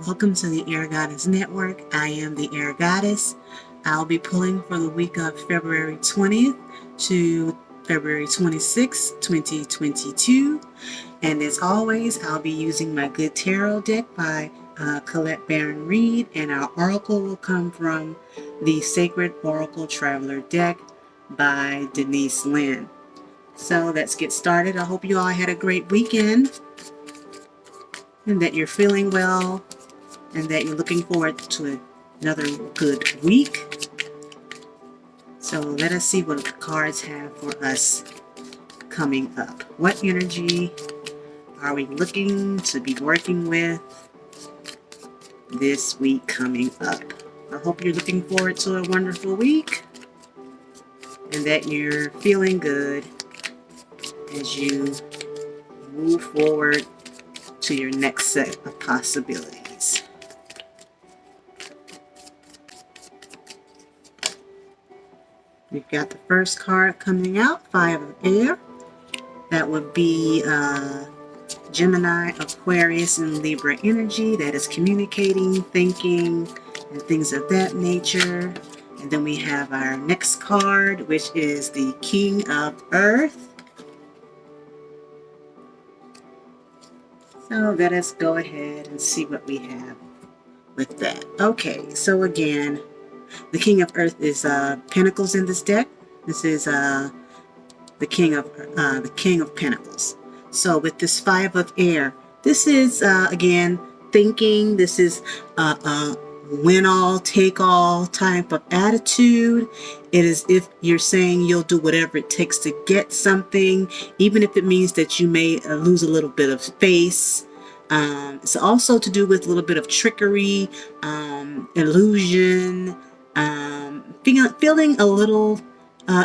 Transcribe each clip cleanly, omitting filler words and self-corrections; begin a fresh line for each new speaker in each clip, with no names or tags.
welcome to the Air Goddess Network. I am the Air Goddess. I'll be pulling for the week of February 20th to February 26th, 2022. And as always, I'll be using my Good Tarot deck by Colette Baron-Reid, and our oracle will come from the Sacred Oracle Traveler deck by Denise, Linn. So let's get started. I hope you all had a great weekend and that you're feeling well and that you're looking forward to another good week. So let us see what the cards have for us coming up. What energy are we looking to be working with this week coming up? I hope you're looking forward to a wonderful week and that you're feeling good as you move forward to your next set of possibilities. We've got the first card coming out, Five of Air. That would be Gemini, Aquarius, and Libra energy that is communicating, thinking, and things of that nature. And then we have our next card, which is the King of Earth. So let us go ahead and see what we have with that. Okay, so again, the King of Earth is Pentacles in this deck. This is the King of Pentacles. So with this Five of Air, this is again thinking. This is win all, take all type of attitude. It is if you're saying you'll do whatever it takes to get something, even if it means that you may lose a little bit of face. It's also to do with a little bit of trickery, illusion, feeling a little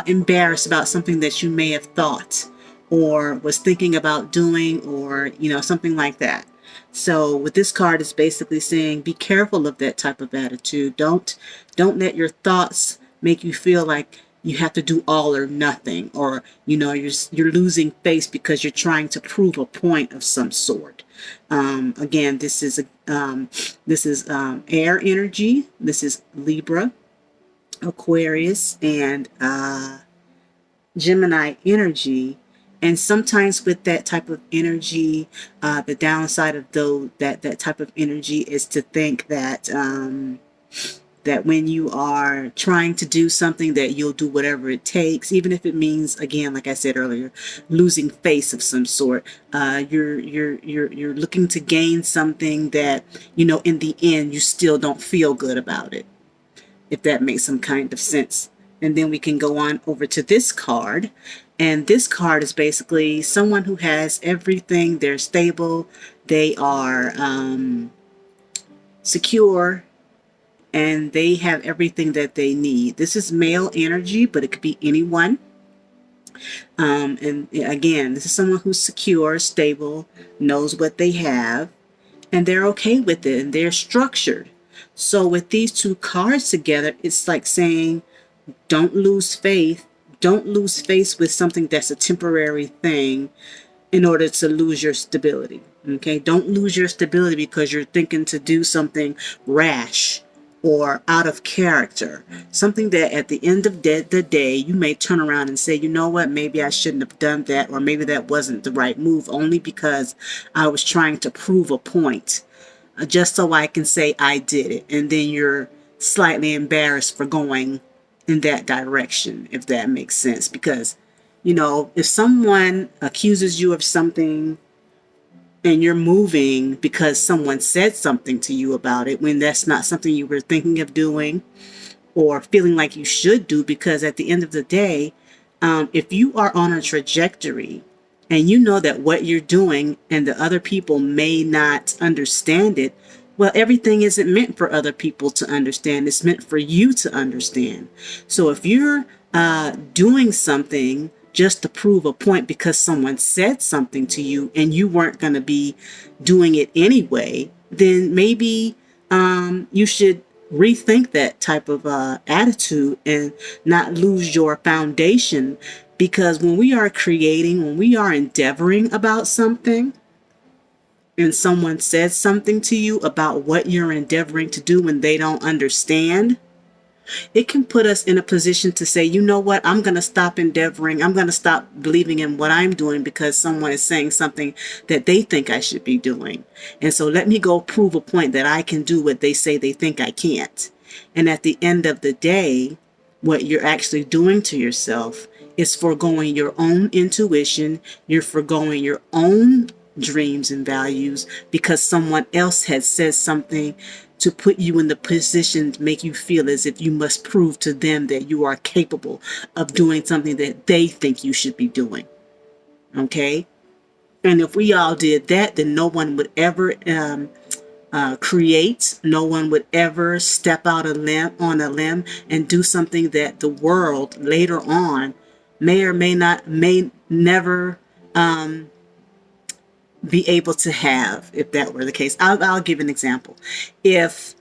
embarrassed about something that you may have thought or was thinking about doing, or something like that. So with this card, it's basically saying be careful of that type of attitude. Don't let your thoughts make you feel like you have to do all or nothing, or you're losing face because you're trying to prove a point of some sort. Again, this is air energy. This is Libra, Aquarius, and Gemini energy. And sometimes with that type of energy, the downside of that type of energy is to think that that when you are trying to do something, that you'll do whatever it takes, even if it means, again, like I said earlier, losing face of some sort. You're looking to gain something that in the end you still don't feel good about it, if that makes some kind of sense. And then we can go on over to this card. And this card is basically someone who has everything. They're stable. They are secure. And they have everything that they need. This is male energy, but it could be anyone. And again, this is someone who's secure, stable, knows what they have, and they're okay with it, and they're structured. So with these two cards together, it's like saying, don't lose faith. Don't lose faith with something that's a temporary thing in order to lose your stability. Okay? Don't lose your stability because you're thinking to do something rash or out of character. Something that at the end of the day, you may turn around and say, you know what, maybe I shouldn't have done that, or maybe that wasn't the right move, only because I was trying to prove a point, just so I can say I did it. And then you're slightly embarrassed for going in that direction, if that makes sense. Because, if someone accuses you of something and you're moving because someone said something to you about it, when that's not something you were thinking of doing or feeling like you should do, because at the end of the day, if you are on a trajectory and you know that what you're doing and the other people may not understand it, well, everything isn't meant for other people to understand. It's meant for you to understand. So if you're doing something just to prove a point because someone said something to you and you weren't going to be doing it anyway, then maybe you should rethink that type of attitude and not lose your foundation. Because when we are creating, when we are endeavoring about something, and someone says something to you about what you're endeavoring to do when they don't understand, it can put us in a position to say, you know what, I'm going to stop endeavoring. I'm going to stop believing in what I'm doing because someone is saying something that they think I should be doing. And so let me go prove a point that I can do what they say they think I can't. And at the end of the day, what you're actually doing to yourself is foregoing your own intuition. You're foregoing your own dreams and values because someone else has said something to put you in the position to make you feel as if you must prove to them that you are capable of doing something that they think you should be doing. Okay? And if we all did that, then no one would ever create, no one would ever step out on a limb and do something that the world later on may never be able to have, if that were the case. I'll give an example. If,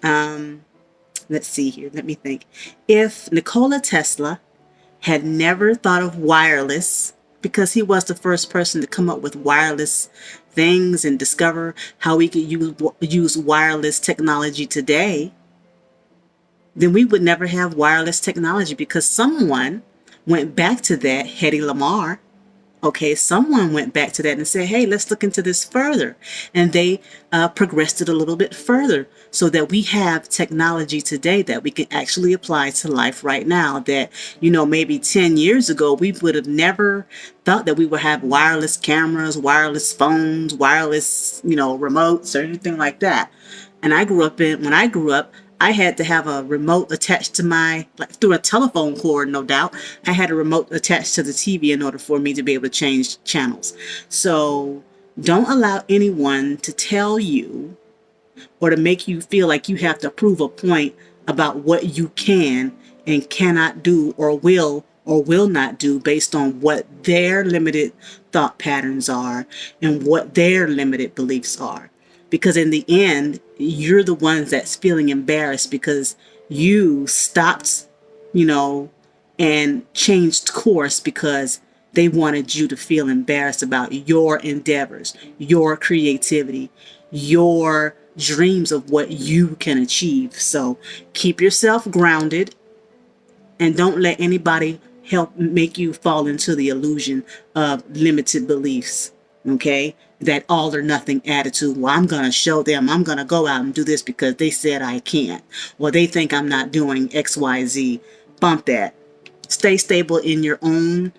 let's see here, let me think. If Nikola Tesla had never thought of wireless, because he was the first person to come up with wireless things and discover how we could use wireless technology today, then we would never have wireless technology because someone went back to that, Hedy Lamarr. Okay, someone went back to that and said, hey, let's look into this further. And they progressed it a little bit further so that we have technology today that we can actually apply to life right now that, you know, maybe 10 years ago, we would have never thought that we would have wireless cameras, wireless phones, wireless, you know, remotes or anything like that. And when I grew up, I had to have a remote attached to through a telephone cord, no doubt. I had a remote attached to the TV in order for me to be able to change channels. So don't allow anyone to tell you or to make you feel like you have to prove a point about what you can and cannot do or will not do based on what their limited thought patterns are and what their limited beliefs are. Because in the end, you're the ones that's feeling embarrassed because you stopped, you know, and changed course because they wanted you to feel embarrassed about your endeavors, your creativity, your dreams of what you can achieve. So keep yourself grounded and don't let anybody help make you fall into the illusion of limited beliefs. Okay? That all or nothing attitude. Well, I'm going to show them. I'm going to go out and do this because they said I can't. Or they think I'm not doing X, Y, Z. Bump that. Stay stable in your own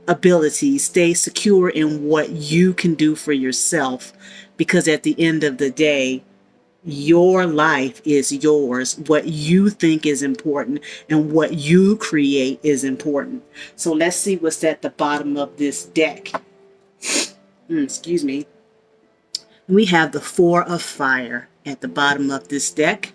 ability. Stay secure in what you can do for yourself. Because at the end of the day, your life is yours. What you think is important and what you create is important. So let's see what's at the bottom of this deck. Excuse me. We have the Four of Fire at the bottom of this deck.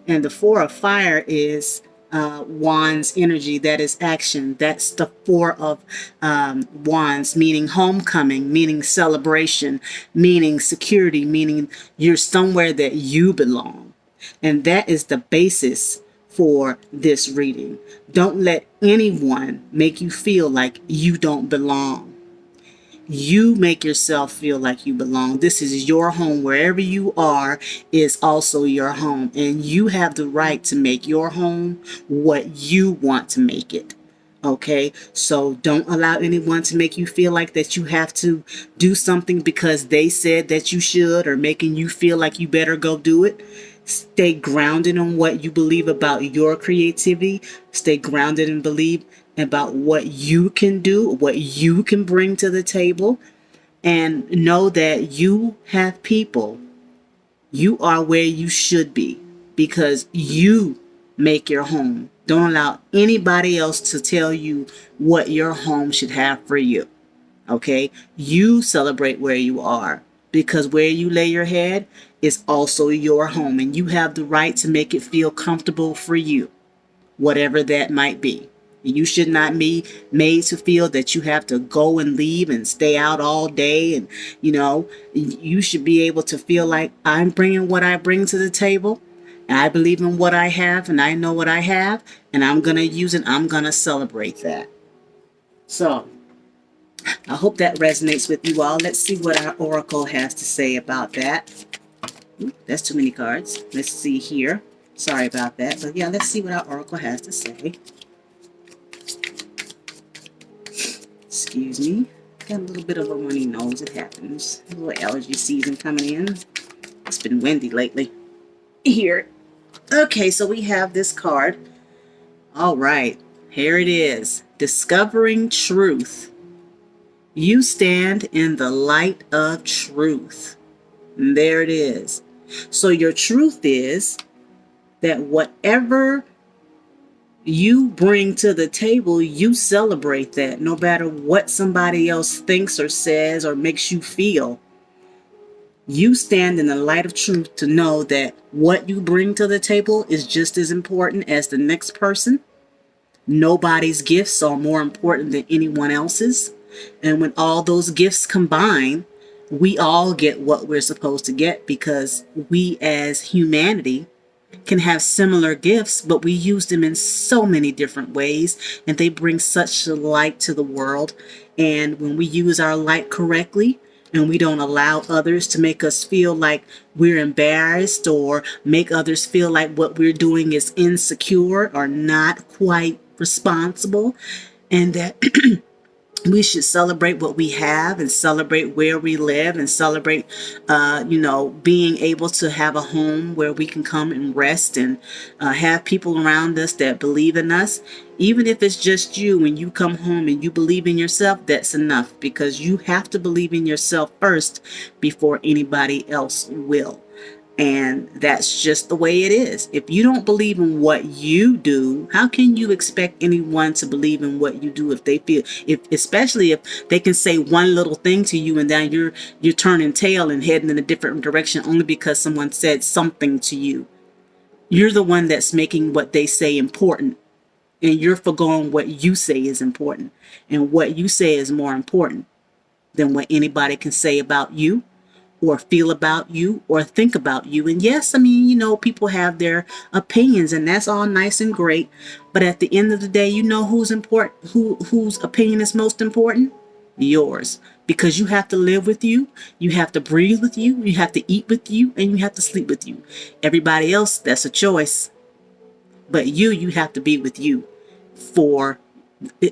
And the Four of Fire is Wands energy. That is action. That's the Four of Wands, meaning homecoming, meaning celebration, meaning security, meaning you're somewhere that you belong. And that is the basis for this reading. Don't let anyone make you feel like you don't belong. You make yourself feel like you belong. This is your home. Wherever you are is also your home. And you have the right to make your home what you want to make it. Okay? So don't allow anyone to make you feel like that you have to do something because they said that you should or making you feel like you better go do it. Stay grounded on what you believe about your creativity. Stay grounded and believe about what you can do, what you can bring to the table, and know that you have people. You are where you should be because you make your home. Don't allow anybody else to tell you what your home should have for you. Okay? You celebrate where you are because where you lay your head is also your home, and you have the right to make it feel comfortable for you, whatever that might be. You should not be made to feel that you have to go and leave and stay out all day. And, you know, you should be able to feel like I'm bringing what I bring to the table. And I believe in what I have and I know what I have. And I'm going to use it. I'm going to celebrate that. So I hope that resonates with you all. Let's see what our oracle has to say about that. Ooh, that's too many cards. Let's see here. Sorry about that. But yeah, let's see what our oracle has to say. Excuse me. Got a little bit of a runny nose. It happens. A little allergy season coming in. It's been windy lately. Here. Okay, so we have this card. All right. Here it is. Discovering truth. You stand in the light of truth. And there it is. So your truth is that whatever you bring to the table, you celebrate that, no matter what somebody else thinks or says or makes you feel. You stand in the light of truth to know that what you bring to the table is just as important as the next person. Nobody's gifts are more important than anyone else's. And when all those gifts combine, we all get what we're supposed to get, because we as humanity can have similar gifts, but we use them in so many different ways, and they bring such light to the world. And when we use our light correctly, and we don't allow others to make us feel like we're embarrassed or make others feel like what we're doing is insecure or not quite responsible, and that we should celebrate what we have and celebrate where we live and celebrate, being able to have a home where we can come and rest and have people around us that believe in us. Even if it's just you, when you come home and you believe in yourself, that's enough, because you have to believe in yourself first before anybody else will. And that's just the way it is. If you don't believe in what you do, how can you expect anyone to believe in what you do if they feel, especially if they can say one little thing to you and then you're turning tail and heading in a different direction only because someone said something to you. You're the one that's making what they say important, and you're forgoing what you say is important, and what you say is more important than what anybody can say about you or feel about you or think about you. And yes, I mean, people have their opinions, and that's all nice and great. But at the end of the day, who's important, whose opinion is most important? Yours. Because you have to live with you, you have to breathe with you, you have to eat with you, and you have to sleep with you. Everybody else, that's a choice. But you have to be with you for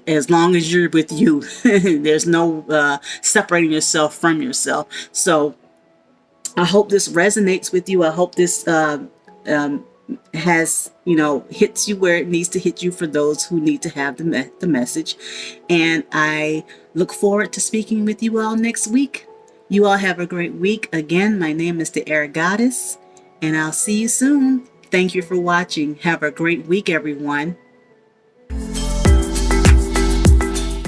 as long as you're with you. There's no separating yourself from yourself. So I hope this resonates with you. I hope this has, hits you where it needs to hit you for those who need to have the message. And I look forward to speaking with you all next week. You all have a great week. Again, my name is the Air Goddess, and I'll see you soon. Thank you for watching. Have a great week, everyone.